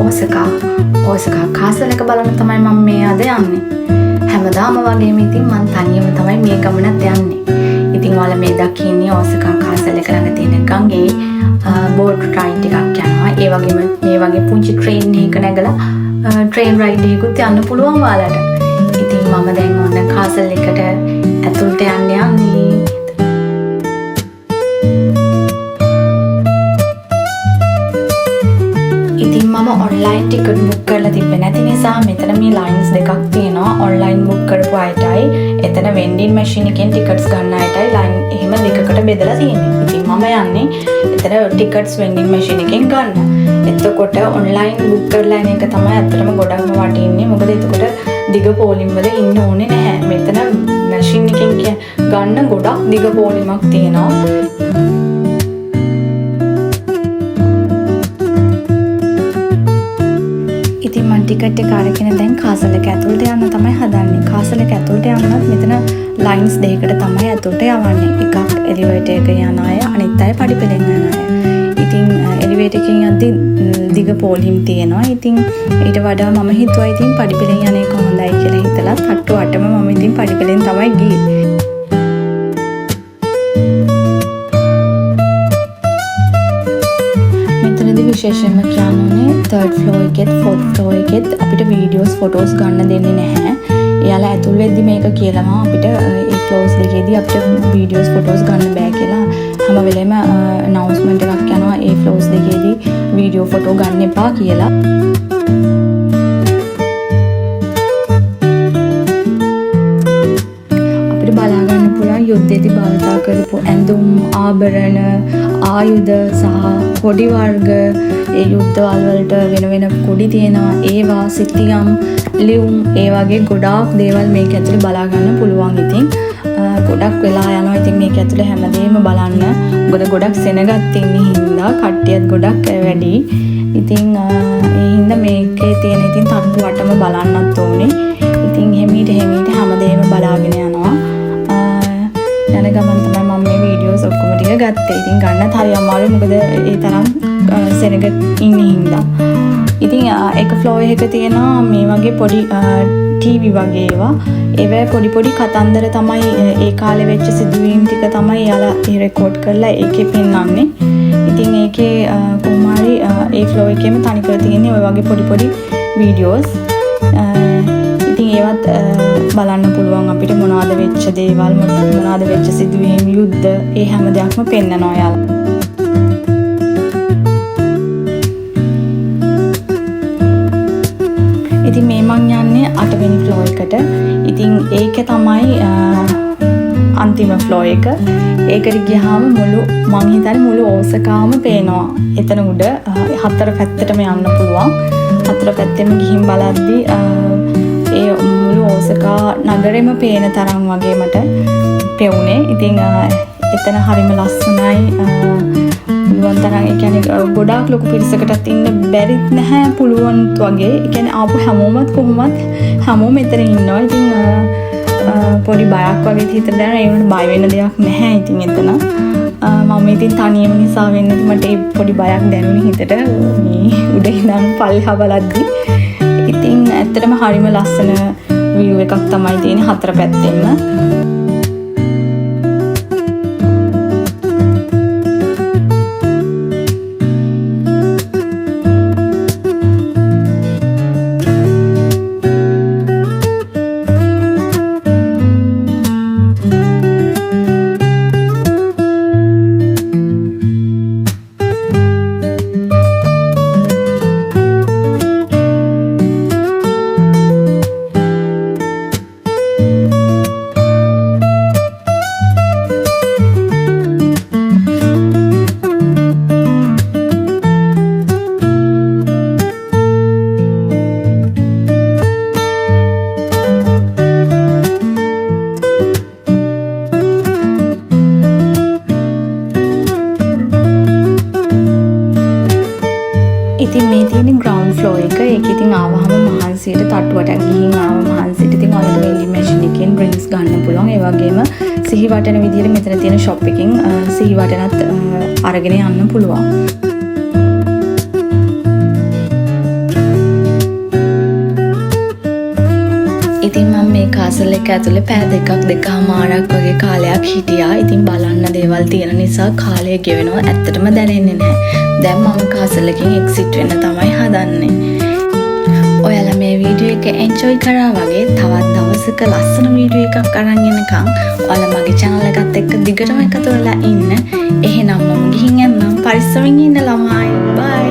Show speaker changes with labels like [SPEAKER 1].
[SPEAKER 1] ඕසකා castle එක බලන්න තමයි මම මේ අද යන්නේ. හැමදාම වගේම ඉතින් මම තනියම තමයි මේ ගමනත් යන්නේ. ඉතින් ඔයාලා මේ දකින්නේ ඕසකා කාසල් එක ළඟ තියෙන ගඟේ බෝට් රයිඩ් එකක් යනවා. ඒ වගේම මේ වගේ පුංචි ට්‍රේන් එකක නැගලා ට්‍රේන් රයිඩ් එකකුත් යන්න පුළුවන් ඔයාලට. ඉතින් මම දැන් ඔන්න කාසල් එකට ඇතුළට යන්නේ. ඉතින් මම ඔන්ලයින් ටිකට් බුක් කරලා තිබ්බේ නැති නිසා මෙතන මේ ලයින්ස් දෙකක් තියෙනවා. ඔන්ලයින් බුක් කරපු අයටයි එතන වෙන්ඩින් මැෂින් එකෙන් ටිකට්ස් ගන්න අයටයි ලයින් එහෙම දෙකකට බෙදලා තියෙන්නේ. ඉතින් මම යන්නේ එතන ටිකට්ස් වෙන්ඩින් මැෂින් එකෙන් ගන්න. එතකොට ඔන්ලයින් බුක් කරලා එන එක තමයි ඇත්තටම ගොඩක්ම වටින්නේ. මොකද එතකොට දිග පෝලිම් වල ඉන්න ඕනේ නැහැ. මෙතන මැෂින් එකෙන් ගන්න ගොඩක් දිග පෝලිමක් තියෙනවා. ඉතින් මම ටිකට් එක අරගෙන දැන් කාසල් එක ඇතුළට යන්න තමයි හදන්නේ. කාසල් එක ඇතුළට යන්නත් මෙතන ලයින්ස් දෙකකට තමයි ඇතුළට යවන්නේ. එකක් එලිවේටර් එකේ යන අය, අනිත් අය පඩිපෙළෙන් යන අය. ඉතින් එලිවේටර් එකෙන් යද්දි දිග පෝලිම් තියෙනවා. ඉතින් ඊට වඩා මම හිතුවා ඉතින් පඩිපෙළෙන් යන එක හොඳයි කියලා හිතලා තට්ටු 8ම මම ඉතින් පඩිපෙළෙන් තමයි ගියේ. විශේෂයෙන්ම කියන්නෝනේ 3rd floor එකෙත් 4th floor එකෙත් අපිට වීඩියෝස් ෆොටෝස් ගන්න දෙන්නේ නැහැ. එයාලා ඇතුල් වෙද්දි මේක කියලාම අපිට ඒ ෆ්ලෝර්ස් දෙකේදී අපිට වීඩියෝස් ෆොටෝස් ගන්න බෑ කියලා හැම වෙලේම අනවුන්ස්මන්ට් එකක් යනවා ඒ ෆ්ලෝර්ස් දෙකේදී වීඩියෝ ෆොටෝ ගන්න එපා කියලා. අපිට බලා ගන්න පුළුවන් යුද්ධයේදී භාවිතා කරපු ඇඳුම්, ආභරණ, ආයුධ සහ කොඩි වර්ග, ඒ යුද්ධවල වලට වෙන වෙන කොඩි තියෙනවා. ඒවා සිතියම්, ලියුම්, ඒ වගේ ගොඩාක් දේවල් මේක ඇතුලේ බලා ගන්න පුළුවන්. ඉතින් ගොඩක් වෙලා යනවා. ඉතින් මේක ඇතුලේ හැමදේම බලන්න. මොකද ගොඩක් සෙනගත් ඉන්නේ හින්දා කට්ටියත් ගොඩක් වැඩි. ඉතින් ඒ හින්දා මේකේ තියෙන ඉතින් තට්ටු 8ම බලන්නත් ඕනේ. ඉතින් හැමීට හැමදේම බලාගෙන යනවා. යන ගමන් තමයි මම මේ වීඩියෝස් ඔක්කොම ටික ගත්තේ. ඉතින් ගන්නත් හරි අමාරුයි මොකද ඒ තරම් සෙනග ඉන්නේ හින්දා. ඉතින් එක ෆ්ලෝර් එකක තියෙනවා මේ වගේ පොඩි ටීවී වගේ ඒවා. ඒවැ පොඩි කතන්දර තමයි ඒ කාලේ වෙච්ච සිදුවීම් ටික තමයි යාලා රෙකෝඩ් කරලා ඒකේ පෙන්නන්නේ. ඉතින් ඒකේ කොහොම හරි ඒ ෆ්ලෝර් එකේම තනිකර තියෙන්නේ ඔය වගේ පොඩි වීඩියෝස්. ඉතින් ඒවත් බලන්න පුළුවන් අපිට මොනවද වෙච්ච දේවල්, මොනවද වෙච්ච සිදුවීම්, යුද්ධ, ඒ හැම දෙයක්ම පෙන්නනවා යාලා. ඉතින් මේ මං යන්නේ 8 වෙනි ෆ්ලෝර් එකට. ඉතින් ඒක තමයි අන්තිම ෆ්ලෝර් එක. ඒකට ගියාම මං හිතන්නේ මුළු ඕසකාම පේනවා. එතන උඩ 4 පැත්තටම යන්න පුළුවන්. 4 පැත්තෙම ගිහින් බලද්දි ඒ මුළු ඕසකා නගරෙම පේන තරම් වගේ මට පෙවුනේ. ඉතින් එතන හරිම ලස්සනයි. පුළුවන් තරම් ඒ කියන්නේ ගොඩාක් ලොකු පිරිසකටත් ඉන්න බැරිත් නැහැ පුළුවන්ත් වගේ. ඒ කියන්නේ ආපු හැමෝමත් කොහොමත් හැමෝම එතන ඉන්නවා. ඉතින් පොඩි බයක් වගේ හිතට දැනෙන ඒ වුණත් බය වෙන්න දෙයක් නැහැ. ඉතින් එතන මම ඉතින් තනියම නිසා වෙන්නේ මට ඒ පොඩි බයක් දැනුනේ හිතට මේ උඩ ඉඳන් පල්ලෙහා බලද්දි. ඉතින් ඇත්තටම හරිම ලස්සන view එකක් තමයි තියෙන්නේ 4 පැත්තෙන්ම. ඉතින් මේ තියෙන්නේ ග්‍රවුන්ඩ් ෆ්ලෝර් එක. ඒක ඉතින් ආවහම මහන්සියට තට්ටුවට ගිහින් ආව මහන්සියට ඉතින් ඔයාලට වෙන්ඩින් මැෂින් එකෙන් ඩ්‍රින්ක්ස් ගන්න පුළුවන්. ඒ වගේම සිහි වටන විදිහට මෙතන තියෙන ෂොප් එකෙන් සිහි වටනත් අරගෙන යන්න පුළුවන්. ඉතින් මම මේ කාසල් එක ඇතුලේ පැය දෙකමාරක් වගේ කාලයක් හිටියා. ඉතින් බලන්න දේවල් තියෙන නිසා කාලය ගෙවෙනවා ඇත්තටම දැනෙන්නේ නැහැ. දැන් මම කාසල් එකෙන් එක්සිට් වෙන්න තමයි හදන්නේ. ඔයාලා මේ වීඩියෝ එක එන්ජොයි කරා වගේ තවත් දවසක ලස්සන වීඩියෝ එකක් අරන් එනකම් ඔයාලා මගේ channel එකත් එක්ක දිගටම එකතු වෙලා ඉන්න. එහෙනම් මම ගිහින් යන්නම්. පරිස්සමින් ඉන්න ළමයි. බයි.